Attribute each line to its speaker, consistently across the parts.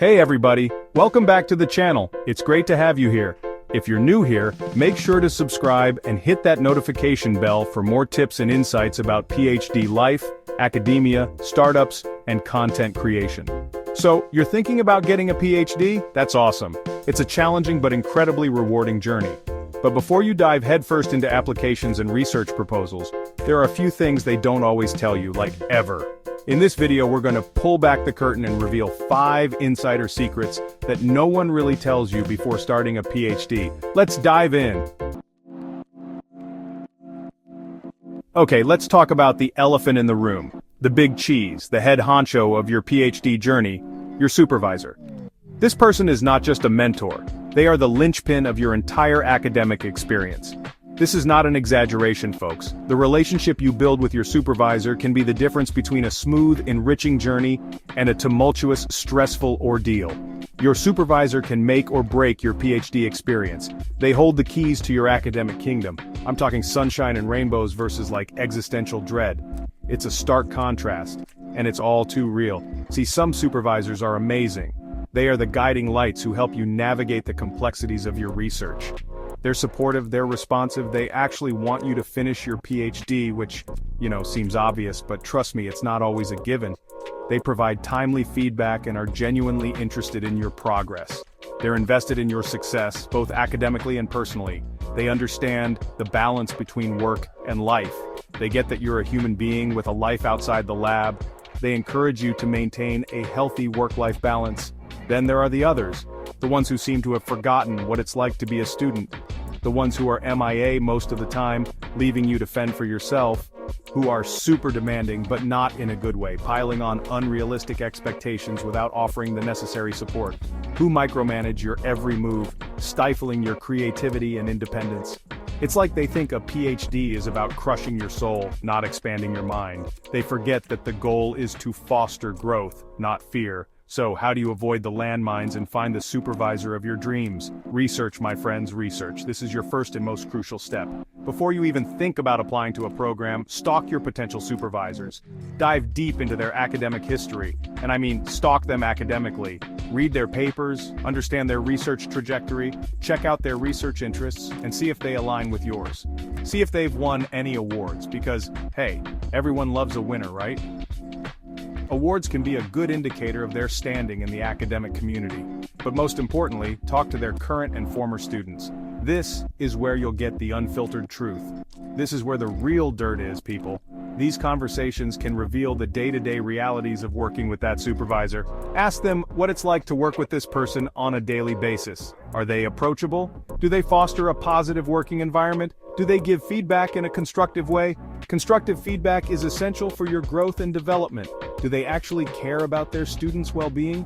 Speaker 1: Hey everybody, welcome back to the channel. It's great to have you here. If you're new here, make sure to subscribe and hit that notification bell for more tips and insights about PhD life, academia, startups, and content creation. So, you're thinking about getting a PhD? That's awesome. It's a challenging but incredibly rewarding journey. But before you dive headfirst into applications and research proposals, there are a few things they don't always tell you, like ever. In this video, we're going to pull back the curtain and reveal 5 insider secrets that no one really tells you before starting a PhD. Let's dive in. Okay, let's talk about the elephant in the room. The big cheese, the head honcho of your PhD journey, your supervisor. This person is not just a mentor. They are the linchpin of your entire academic experience. This is not an exaggeration, folks. The relationship you build with your supervisor can be the difference between a smooth, enriching journey and a tumultuous, stressful ordeal. Your supervisor can make or break your PhD experience. They hold the keys to your academic kingdom. I'm talking sunshine and rainbows versus like existential dread. It's a stark contrast, and it's all too real. See, some supervisors are amazing. They are the guiding lights who help you navigate the complexities of your research. They're supportive, they're responsive, they actually want you to finish your PhD, which, seems obvious, but trust me, it's not always a given. They provide timely feedback and are genuinely interested in your progress. They're invested in your success, both academically and personally. They understand the balance between work and life. They get that you're a human being with a life outside the lab. They encourage you to maintain a healthy work-life balance. Then there are the others, the ones who seem to have forgotten what it's like to be a student, the ones who are MIA most of the time, leaving you to fend for yourself, who are super demanding but not in a good way, piling on unrealistic expectations without offering the necessary support, who micromanage your every move, stifling your creativity and independence. It's like they think a PhD is about crushing your soul, not expanding your mind. They forget that the goal is to foster growth, not fear. So, how do you avoid the landmines and find the supervisor of your dreams? Research, my friends, research. This is your first and most crucial step. Before you even think about applying to a program, stalk your potential supervisors. Dive deep into their academic history, and I mean stalk them academically. Read their papers, understand their research trajectory, check out their research interests, and see if they align with yours. See if they've won any awards, because, hey, everyone loves a winner, right? Awards can be a good indicator of their standing in the academic community. But most importantly, talk to their current and former students. This is where you'll get the unfiltered truth. This is where the real dirt is, people. These conversations can reveal the day-to-day realities of working with that supervisor. Ask them what it's like to work with this person on a daily basis. Are they approachable? Do they foster a positive working environment? Do they give feedback in a constructive way? Constructive feedback is essential for your growth and development. Do they actually care about their students' well-being?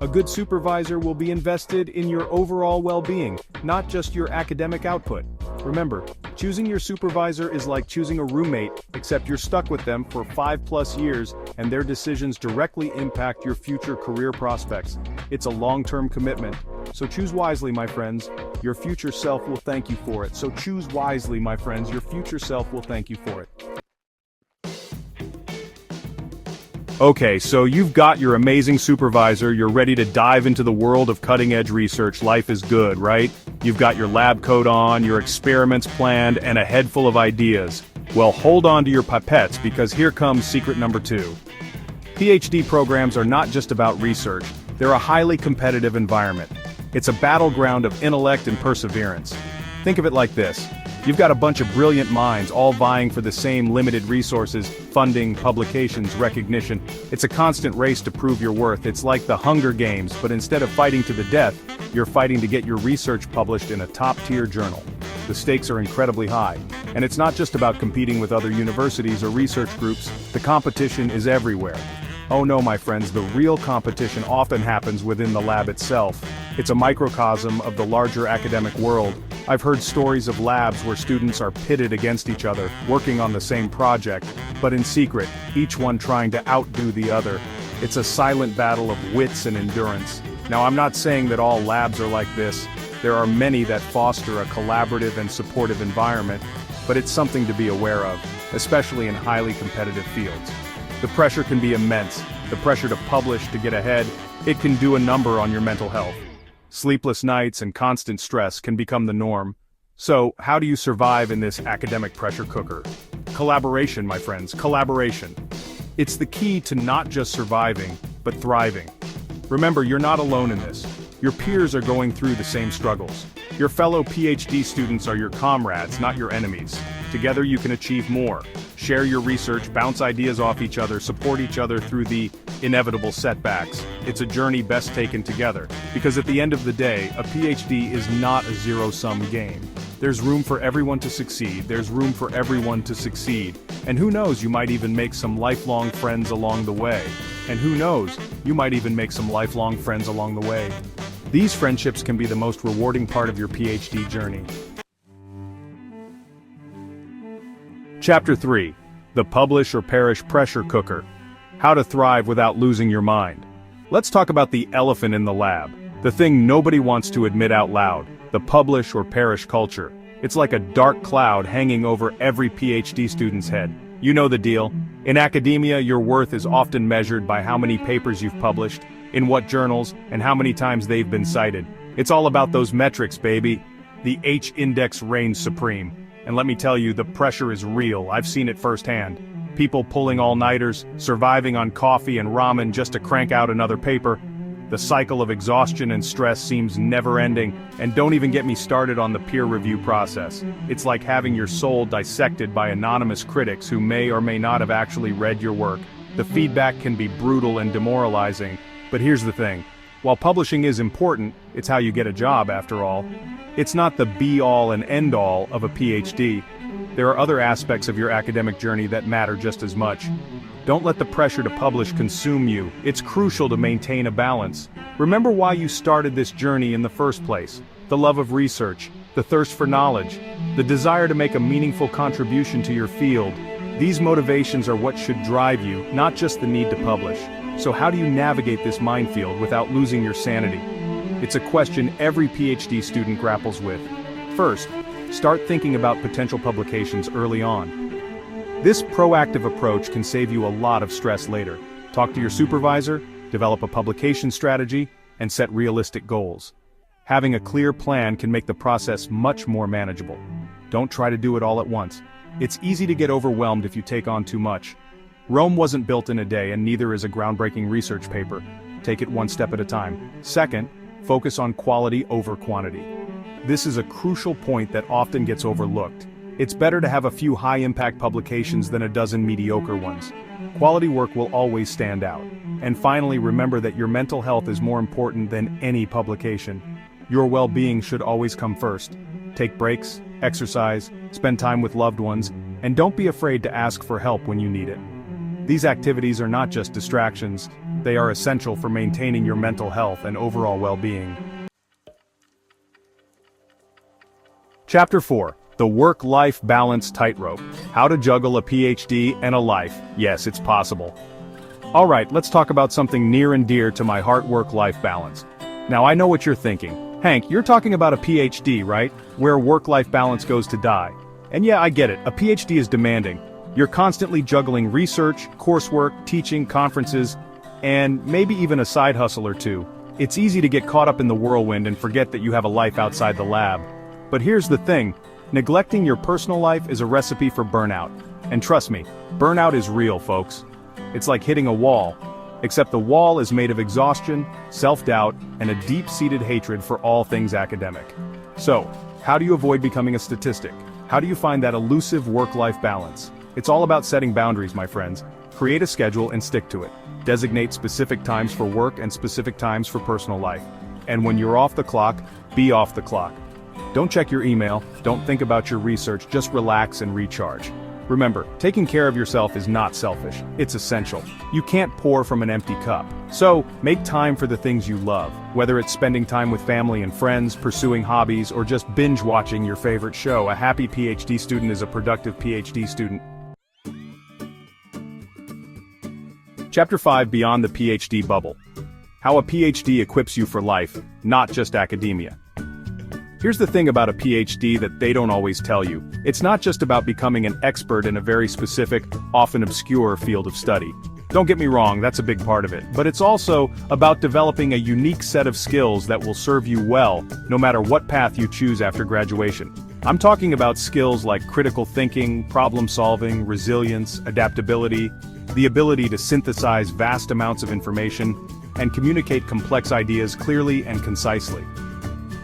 Speaker 1: A good supervisor will be invested in your overall well-being, not just your academic output. Remember, choosing your supervisor is like choosing a roommate, except you're stuck with them for 5+ years and their decisions directly impact your future career prospects. It's a long-term commitment. So choose wisely, my friends. Your future self will thank you for it. So choose wisely, my friends. Your future self will thank you for it. Okay, so you've got your amazing supervisor, you're ready to dive into the world of cutting-edge research. Life is good, right? You've got your lab coat on, your experiments planned, and a head full of ideas. Well, hold on to your pipettes, because here comes secret number 2. PhD programs are not just about research, they're a highly competitive environment. It's a battleground of intellect and perseverance. Think of it like this. You've got a bunch of brilliant minds all vying for the same limited resources, funding, publications, recognition. It's a constant race to prove your worth. It's like the Hunger Games, but instead of fighting to the death, you're fighting to get your research published in a top-tier journal. The stakes are incredibly high. And it's not just about competing with other universities or research groups. The competition is everywhere. Oh no, my friends, the real competition often happens within the lab itself. It's a microcosm of the larger academic world. I've heard stories of labs where students are pitted against each other, working on the same project, but in secret, each one trying to outdo the other. It's a silent battle of wits and endurance. Now, I'm not saying that all labs are like this. There are many that foster a collaborative and supportive environment, but it's something to be aware of, especially in highly competitive fields. The pressure can be immense. the pressure to publish, to get ahead, it can do a number on your mental health. Sleepless nights and constant stress can become the norm. So, how do you survive in this academic pressure cooker? Collaboration, my friends, collaboration. It's the key to not just surviving, but thriving. Remember, you're not alone in this. Your peers are going through the same struggles. Your fellow PhD students are your comrades, not your enemies. Together you can achieve more. Share your research, bounce ideas off each other, support each other through the inevitable setbacks. It's a journey best taken together. Because at the end of the day, a PhD is not a zero-sum game. There's room for everyone to succeed, there's room for everyone to succeed. And who knows, you might even make some lifelong friends along the way. And who knows, you might even make some lifelong friends along the way. These friendships can be the most rewarding part of your PhD journey. Chapter 3. The Publish or Perish Pressure Cooker. How to thrive without losing your mind. Let's talk about the elephant in the lab. The thing nobody wants to admit out loud. The publish or perish culture. It's like a dark cloud hanging over every PhD student's head. You know the deal. In academia, your worth is often measured by how many papers you've published, in what journals, and how many times they've been cited. It's all about those metrics, baby. The H-index reigns supreme. And let me tell you, the pressure is real. I've seen it firsthand. People pulling all-nighters, surviving on coffee and ramen just to crank out another paper. The cycle of exhaustion and stress seems never-ending, and don't even get me started on the peer review process. It's like having your soul dissected by anonymous critics who may or may not have actually read your work. The feedback can be brutal and demoralizing. But here's the thing. While publishing is important, it's how you get a job after all. It's not the be-all and end-all of a PhD. There are other aspects of your academic journey that matter just as much. Don't let the pressure to publish consume you. It's crucial to maintain a balance. Remember why you started this journey in the first place. The love of research, the thirst for knowledge, the desire to make a meaningful contribution to your field. These motivations are what should drive you, not just the need to publish. So how do you navigate this minefield without losing your sanity? It's a question every PhD student grapples with. First, start thinking about potential publications early on. This proactive approach can save you a lot of stress later. Talk to your supervisor, develop a publication strategy, and set realistic goals. Having a clear plan can make the process much more manageable. Don't try to do it all at once. It's easy to get overwhelmed if you take on too much. Rome wasn't built in a day, and neither is a groundbreaking research paper. Take it one step at a time. Second, focus on quality over quantity. This is a crucial point that often gets overlooked. It's better to have a few high-impact publications than a dozen mediocre ones. Quality work will always stand out. And finally, remember that your mental health is more important than any publication. Your well-being should always come first. Take breaks, exercise, spend time with loved ones, and don't be afraid to ask for help when you need it. These activities are not just distractions, they are essential for maintaining your mental health and overall well-being. Chapter 4. The Work-Life Balance Tightrope. How to juggle a PhD and a life. Yes, it's possible. Alright, let's talk about something near and dear to my heart: work-life balance. Now I know what you're thinking. Hank, you're talking about a PhD, right? Where work-life balance goes to die. And yeah, I get it, a PhD is demanding. You're constantly juggling research, coursework, teaching, conferences, and maybe even a side hustle or two. It's easy to get caught up in the whirlwind and forget that you have a life outside the lab. But here's the thing, neglecting your personal life is a recipe for burnout. And trust me, burnout is real, folks. It's like hitting a wall, except the wall is made of exhaustion, self-doubt, and a deep-seated hatred for all things academic. So, how do you avoid becoming a statistic? How do you find that elusive work-life balance? It's all about setting boundaries, my friends. Create a schedule and stick to it. Designate specific times for work and specific times for personal life. And when you're off the clock, be off the clock. Don't check your email, don't think about your research, just relax and recharge. Remember, taking care of yourself is not selfish, it's essential. You can't pour from an empty cup. So, make time for the things you love, whether it's spending time with family and friends, pursuing hobbies, or just binge-watching your favorite show. A happy PhD student is a productive PhD student. Chapter 5. Beyond the PhD Bubble. How a PhD equips you for life, not just academia. Here's the thing about a PhD that they don't always tell you. It's not just about becoming an expert in a very specific, often obscure field of study. Don't get me wrong, that's a big part of it, but it's also about developing a unique set of skills that will serve you well, no matter what path you choose after graduation. I'm talking about skills like critical thinking, problem solving, resilience, adaptability, the ability to synthesize vast amounts of information, and communicate complex ideas clearly and concisely.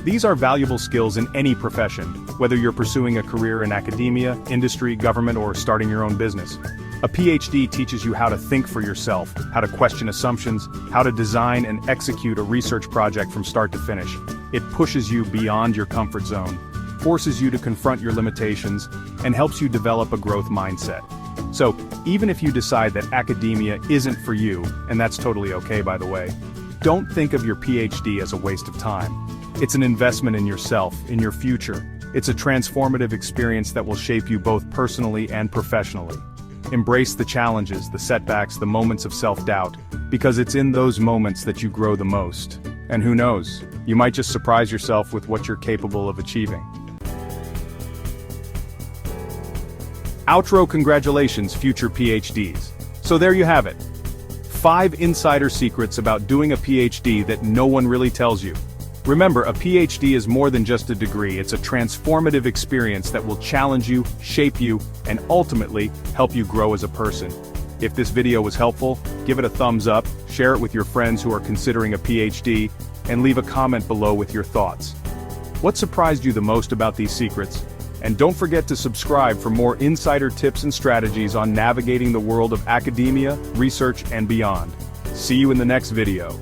Speaker 1: These are valuable skills in any profession, whether you're pursuing a career in academia, industry, government, or starting your own business. A PhD teaches you how to think for yourself, how to question assumptions, how to design and execute a research project from start to finish. It pushes you beyond your comfort zone, forces you to confront your limitations, and helps you develop a growth mindset. So, even if you decide that academia isn't for you, and that's totally okay by the way, don't think of your PhD as a waste of time. It's an investment in yourself, in your future. It's a transformative experience that will shape you both personally and professionally. Embrace the challenges, the setbacks, the moments of self-doubt, because it's in those moments that you grow the most. And who knows, you might just surprise yourself with what you're capable of achieving. Outro congratulations, future PhDs. So there you have it. 5 insider secrets about doing a PhD that no one really tells you. Remember, a PhD is more than just a degree, it's a transformative experience that will challenge you, shape you, and ultimately, help you grow as a person. If this video was helpful, give it a thumbs up, share it with your friends who are considering a PhD, and leave a comment below with your thoughts. What surprised you the most about these secrets? And don't forget to subscribe for more insider tips and strategies on navigating the world of academia, research, and beyond. See you in the next video.